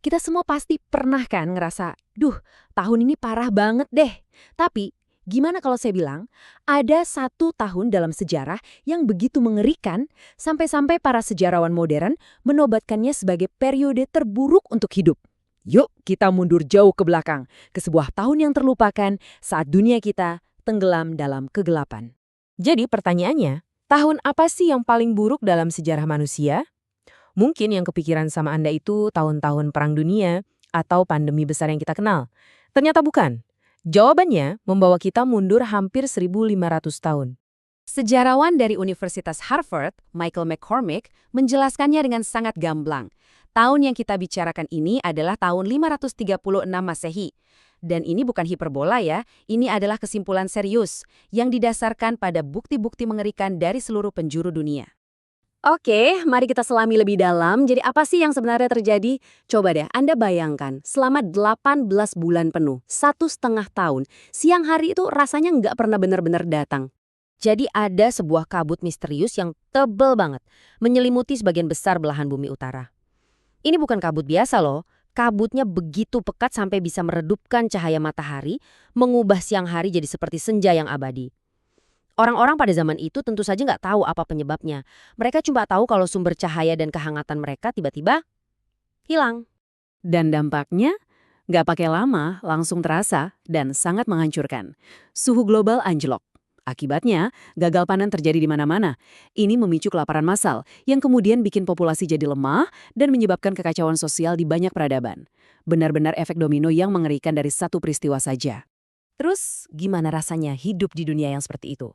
Kita semua pasti pernah kan ngerasa, duh, tahun ini parah banget deh. Tapi, gimana kalau saya bilang, ada satu tahun dalam sejarah yang begitu mengerikan, sampai-sampai para sejarawan modern menobatkannya sebagai periode terburuk untuk hidup. Yuk, kita mundur jauh ke belakang, ke sebuah tahun yang terlupakan saat dunia kita tenggelam dalam kegelapan. Jadi pertanyaannya, tahun apa sih yang paling buruk dalam sejarah manusia? Mungkin yang kepikiran sama Anda itu tahun-tahun Perang Dunia atau pandemi besar yang kita kenal. Ternyata bukan. Jawabannya membawa kita mundur hampir 1.500 tahun. Sejarawan dari Universitas Harvard, Michael McCormick, menjelaskannya dengan sangat gamblang. Tahun yang kita bicarakan ini adalah tahun 536 Masehi. Dan ini bukan hiperbola ya, ini adalah kesimpulan serius yang didasarkan pada bukti-bukti mengerikan dari seluruh penjuru dunia. Oke, mari kita selami lebih dalam. Jadi apa sih yang sebenarnya terjadi? Coba deh, Anda bayangkan, selama 18 bulan penuh, 1,5 tahun, siang hari itu rasanya nggak pernah benar-benar datang. Jadi ada sebuah kabut misterius yang tebal banget, menyelimuti sebagian besar belahan bumi utara. Ini bukan kabut biasa loh, kabutnya begitu pekat sampai bisa meredupkan cahaya matahari, mengubah siang hari jadi seperti senja yang abadi. Orang-orang pada zaman itu tentu saja nggak tahu apa penyebabnya. Mereka cuma tahu kalau sumber cahaya dan kehangatan mereka tiba-tiba hilang. Dan dampaknya nggak pakai lama langsung terasa dan sangat menghancurkan. Suhu global anjlok. Akibatnya, gagal panen terjadi di mana-mana. Ini memicu kelaparan massal yang kemudian bikin populasi jadi lemah dan menyebabkan kekacauan sosial di banyak peradaban. Benar-benar efek domino yang mengerikan dari satu peristiwa saja. Terus gimana rasanya hidup di dunia yang seperti itu?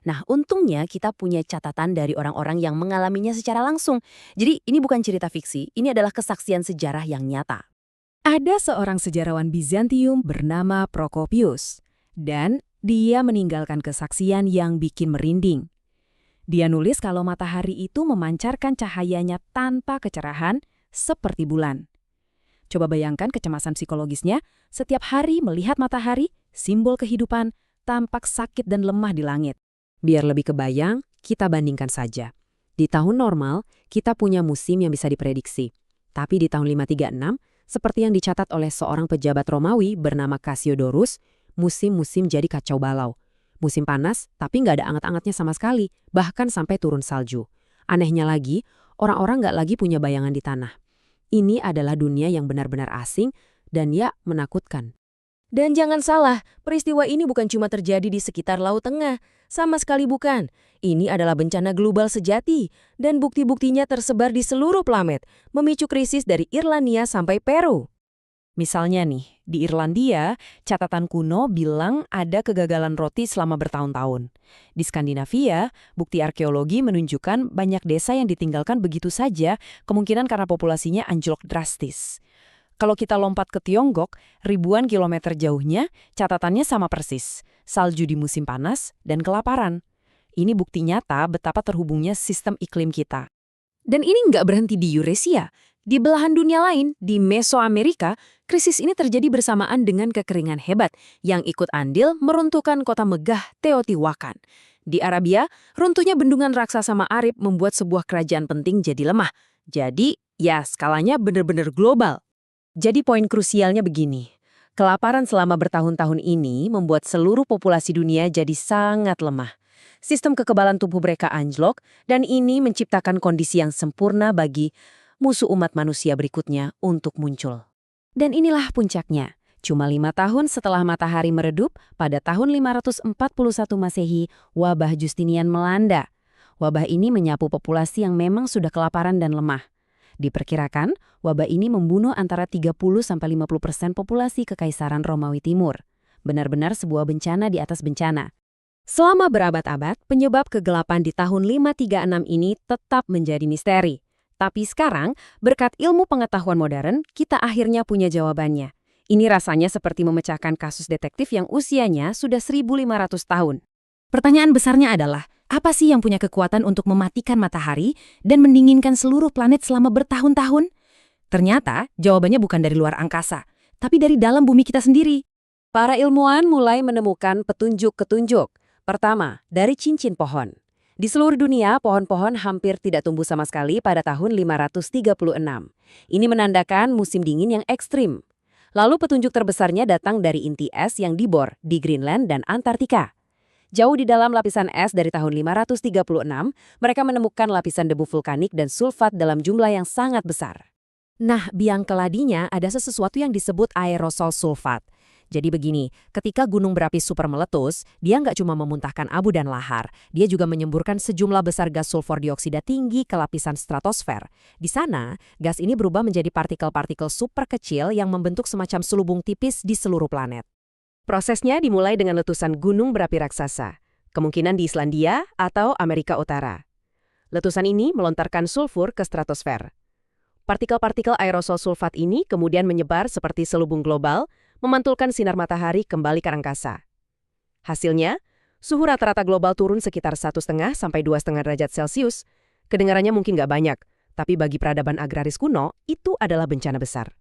Nah, untungnya kita punya catatan dari orang-orang yang mengalaminya secara langsung. Jadi ini bukan cerita fiksi, ini adalah kesaksian sejarah yang nyata. Ada seorang sejarawan Bizantium bernama Prokopius. Dan dia meninggalkan kesaksian yang bikin merinding. Dia nulis kalau matahari itu memancarkan cahayanya tanpa kecerahan seperti bulan. Coba bayangkan kecemasan psikologisnya, setiap hari melihat matahari, simbol kehidupan, tampak sakit dan lemah di langit. Biar lebih kebayang, kita bandingkan saja. Di tahun normal, kita punya musim yang bisa diprediksi. Tapi di tahun 536, seperti yang dicatat oleh seorang pejabat Romawi bernama Cassiodorus, musim-musim jadi kacau balau. Musim panas, tapi nggak ada anget-angetnya sama sekali, bahkan sampai turun salju. Anehnya lagi, orang-orang nggak lagi punya bayangan di tanah. Ini adalah dunia yang benar-benar asing dan ya menakutkan. Dan jangan salah, peristiwa ini bukan cuma terjadi di sekitar Laut Tengah. Sama sekali bukan. Ini adalah bencana global sejati, dan bukti-buktinya tersebar di seluruh planet, memicu krisis dari Irlandia sampai Peru. Misalnya nih, di Irlandia, catatan kuno bilang ada kegagalan roti selama bertahun-tahun. Di Skandinavia, bukti arkeologi menunjukkan banyak desa yang ditinggalkan begitu saja, kemungkinan karena populasinya anjlok drastis. Kalau kita lompat ke Tiongkok, ribuan kilometer jauhnya, catatannya sama persis. Salju di musim panas dan kelaparan. Ini bukti nyata betapa terhubungnya sistem iklim kita. Dan ini nggak berhenti di Eurasia. Di belahan dunia lain, di Mesoamerika, krisis ini terjadi bersamaan dengan kekeringan hebat yang ikut andil meruntuhkan kota megah Teotihuacan. Di Arabia, runtuhnya bendungan raksasa Ma'arib membuat sebuah kerajaan penting jadi lemah. Jadi, ya skalanya benar-benar global. Jadi poin krusialnya begini, kelaparan selama bertahun-tahun ini membuat seluruh populasi dunia jadi sangat lemah. Sistem kekebalan tubuh mereka anjlok, dan ini menciptakan kondisi yang sempurna bagi musuh umat manusia berikutnya untuk muncul. Dan inilah puncaknya. Cuma 5 tahun setelah matahari meredup, pada tahun 541 Masehi, wabah Justinian melanda. Wabah ini menyapu populasi yang memang sudah kelaparan dan lemah. Diperkirakan, wabah ini membunuh antara 30–50% populasi Kekaisaran Romawi Timur. Benar-benar sebuah bencana di atas bencana. Selama berabad-abad, penyebab kegelapan di tahun 536 ini tetap menjadi misteri. Tapi sekarang, berkat ilmu pengetahuan modern, kita akhirnya punya jawabannya. Ini rasanya seperti memecahkan kasus detektif yang usianya sudah 1.500 tahun. Pertanyaan besarnya adalah, apa sih yang punya kekuatan untuk mematikan matahari dan mendinginkan seluruh planet selama bertahun-tahun? Ternyata, jawabannya bukan dari luar angkasa, tapi dari dalam bumi kita sendiri. Para ilmuwan mulai menemukan petunjuk-petunjuk. Pertama, dari cincin pohon. Di seluruh dunia, pohon-pohon hampir tidak tumbuh sama sekali pada tahun 536. Ini menandakan musim dingin yang ekstrim. Lalu petunjuk terbesarnya datang dari inti es yang dibor di Greenland dan Antartika. Jauh di dalam lapisan es dari tahun 536, mereka menemukan lapisan debu vulkanik dan sulfat dalam jumlah yang sangat besar. Nah, biang keladinya ada sesuatu yang disebut aerosol sulfat. Jadi begini, ketika gunung berapi super meletus, dia nggak cuma memuntahkan abu dan lahar, dia juga menyemburkan sejumlah besar gas sulfur dioksida tinggi ke lapisan stratosfer. Di sana, gas ini berubah menjadi partikel-partikel super kecil yang membentuk semacam selubung tipis di seluruh planet. Prosesnya dimulai dengan letusan gunung berapi raksasa, kemungkinan di Islandia atau Amerika Utara. Letusan ini melontarkan sulfur ke stratosfer. Partikel-partikel aerosol sulfat ini kemudian menyebar seperti selubung global, memantulkan sinar matahari kembali ke angkasa. Hasilnya, suhu rata-rata global turun sekitar 1,5 sampai 2,5 derajat Celcius. Kedengarannya mungkin nggak banyak, tapi bagi peradaban agraris kuno, itu adalah bencana besar.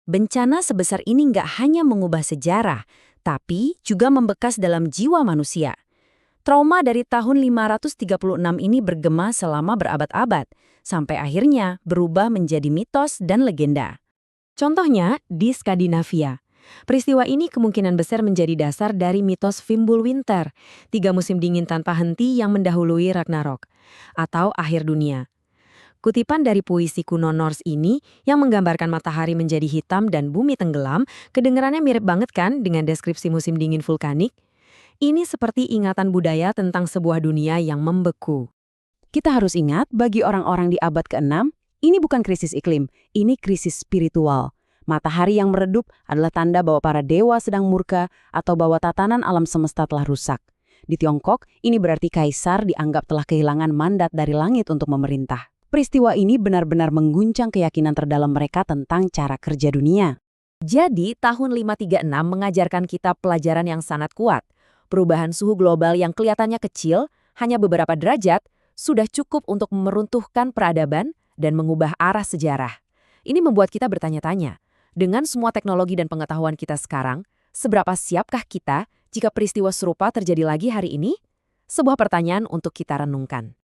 Bencana sebesar ini nggak hanya mengubah sejarah, tapi juga membekas dalam jiwa manusia. Trauma dari tahun 536 ini bergema selama berabad-abad, sampai akhirnya berubah menjadi mitos dan legenda. Contohnya di Skandinavia. Peristiwa ini kemungkinan besar menjadi dasar dari mitos Fimbulwinter, 3 musim dingin tanpa henti yang mendahului Ragnarok, atau akhir dunia. Kutipan dari puisi kuno Norse ini yang menggambarkan matahari menjadi hitam dan bumi tenggelam, kedengarannya mirip banget kan dengan deskripsi musim dingin vulkanik? Ini seperti ingatan budaya tentang sebuah dunia yang membeku. Kita harus ingat, bagi orang-orang di abad ke-6, ini bukan krisis iklim, ini krisis spiritual. Matahari yang meredup adalah tanda bahwa para dewa sedang murka atau bahwa tatanan alam semesta telah rusak. Di Tiongkok, ini berarti kaisar dianggap telah kehilangan mandat dari langit untuk memerintah. Peristiwa ini benar-benar mengguncang keyakinan terdalam mereka tentang cara kerja dunia. Jadi, tahun 536 mengajarkan kita pelajaran yang sangat kuat. Perubahan suhu global yang kelihatannya kecil, hanya beberapa derajat, sudah cukup untuk meruntuhkan peradaban dan mengubah arah sejarah. Ini membuat kita bertanya-tanya, dengan semua teknologi dan pengetahuan kita sekarang, seberapa siapkah kita jika peristiwa serupa terjadi lagi hari ini? Sebuah pertanyaan untuk kita renungkan.